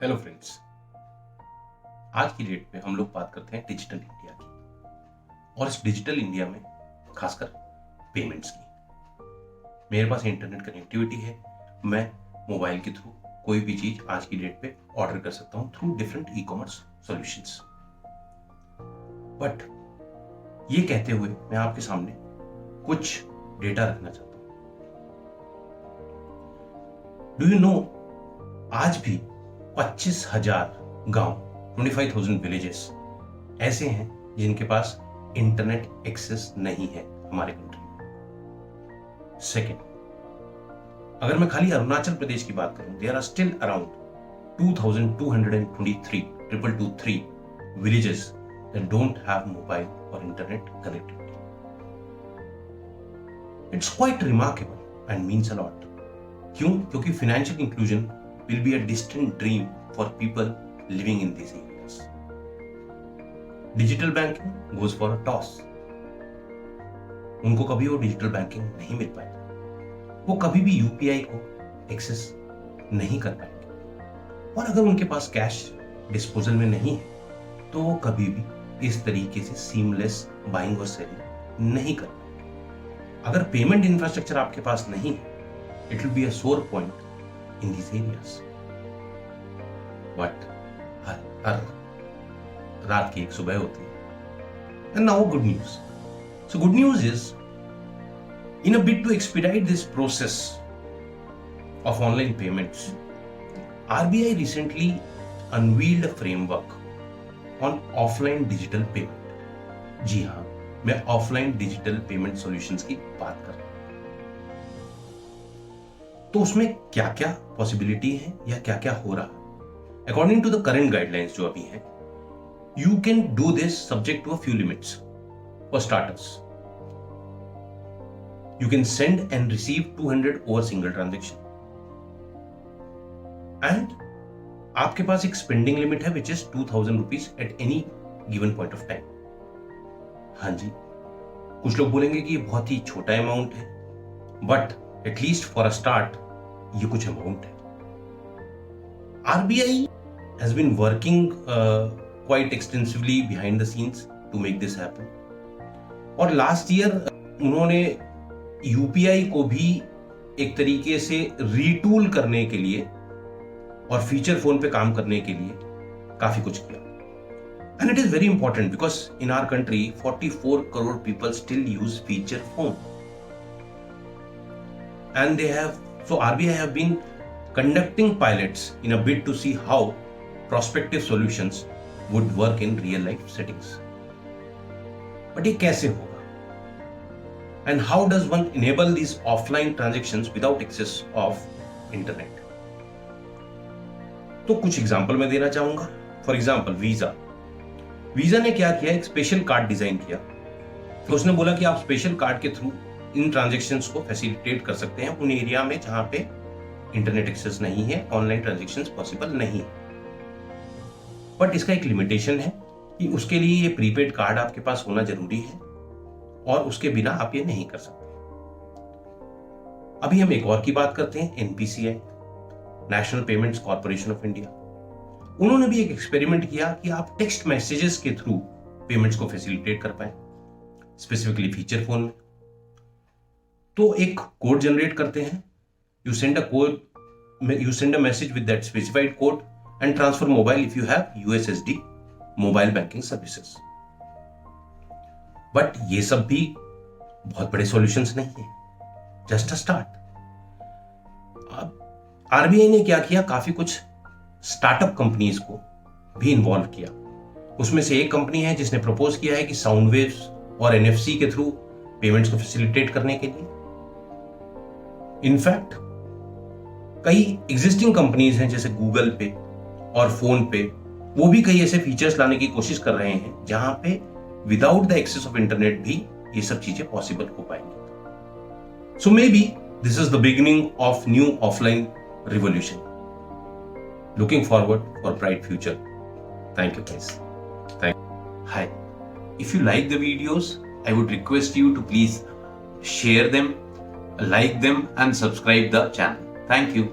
Hello friends. आज की date पे हम लोग बात करते हैं डिजिटल इंडिया की और इस डिजिटल इंडिया में खासकर पेमेंट्स की। मेरे पास इंटरनेट कनेक्टिविटी है, मैं मोबाइल के थ्रू कोई भी चीज आज की डेट पे ऑर्डर कर सकता हूं through different e commerce solutions. But ये कहते हुए मैं आपके सामने कुछ डेटा रखना चाहता हूं। डू यू नो, आज भी 25,000 गांव 25,000 विलेजेस ऐसे हैं जिनके पास इंटरनेट एक्सेस नहीं है हमारे कंट्री में। सेकेंड, अगर मैं खाली अरुणाचल प्रदेश की बात करूं, there are still around 2,223 villages that don't have mobile और internet connectivity. It's quite remarkable and means a lot. क्यों? क्योंकि financial inclusion will be a distant dream for people living in these areas. Digital banking goes for a toss. उनको कभी वो digital banking नहीं मिल पाएगी, वो कभी भी यूपीआई को एक्सेस नहीं कर पाएंगे, और अगर उनके पास कैश डिस्पोजल में नहीं है तो वो कभी भी इस तरीके से सीमलेस बाइंग और सेलिंग नहीं कर पाएंगे। अगर पेमेंट इंफ्रास्ट्रक्चर आपके पास नहीं है, इट विल बी अ सोर point in these areas. But हर रात की एक सुबह होती है। And now good news. So good news is, in a bid to expedite this process of online payments, RBI recently unveiled a framework on offline digital payment. जी हाँ, मैं offline digital payment solutions की बात कर रहा हूं। तो उसमें क्या क्या पॉसिबिलिटी है या क्या क्या हो रहा है? According to the current guidelines जो अभी है, you can do this subject to a few limits. For starters, you can send and receive 200 over single transaction, and आपके पास एक स्पेंडिंग लिमिट है which is 2,000 rupees at any given point of time. हाँ जी, कुछ लोग बोलेंगे कि ये बहुत ही छोटा अमाउंट है, but at least for a start ये कुछ अमाउंट है। RBI has been working quite extensively behind the scenes to make this happen, और लास्ट ईयर उन्होंने यूपीआई को भी एक तरीके से रीटूल करने के लिए और फीचर फोन पे काम करने के लिए काफी कुछ किया। And it is very important because in our country 44 crore people still use feature phone. And RBI have been conducting pilots in a bid to see how prospective solutions would work in real life settings. But ये कैसे होगा? And how does one enable these offline transactions without access of internet? तो कुछ example मैं देना चाहूंगा। For example visa ने क्या किया, एक स्पेशल कार्ड डिजाइन किया। तो उसने बोला कि आप स्पेशल कार्ड के थ्रू इन ट्रांजैक्शंस को फैसिलिटेट कर सकते हैं उन एरिया में जहां पे इंटरनेट एक्सेस नहीं है, ऑनलाइन ट्रांजैक्शंस पॉसिबल नहीं है। बट इसका एक लिमिटेशन है कि उसके लिए ये प्रीपेड कार्ड आपके पास होना जरूरी है और उसके बिना आप ये नहीं कर सकते। अभी हम एक और की बात करते हैं, NPCI, national payments corporation of India. उन्होंने भी एक एक्सपेरिमेंट किया कि आप टेक्स्ट मैसेजेस के थ्रू पेमेंट्स को फैसिलिटेट कर पाए, स्पेसिफिकली फीचर फोन में। तो एक कोड जनरेट करते हैं, you send a message with that specified code and transfer mobile if you have USSD mobile banking services. But ये सब भी बहुत बड़े सॉल्यूशंस नहीं है, जस्ट अ स्टार्ट। आरबीआई ने क्या किया, काफी कुछ स्टार्टअप कंपनीज को भी इन्वॉल्व किया। उसमें से एक कंपनी है जिसने प्रपोज किया है कि साउंड वेव्स और एनएफसी के थ्रू पेमेंट्स को फैसिलिटेट करने के लिए। इनफैक्ट कई एग्जिस्टिंग कंपनीज हैं जैसे गूगल पे और फोन पे, वो भी कई ऐसे फीचर्स लाने की कोशिश कर रहे हैं जहां पे without the access of internet भी ये सब चीजें पॉसिबल हो पाएंगी। So maybe this is the beginning of new offline revolution. Looking forward for bright future. Thank you guys. Hi. If you like the videos, I would request you to please share them, like them and subscribe the channel. Thank you.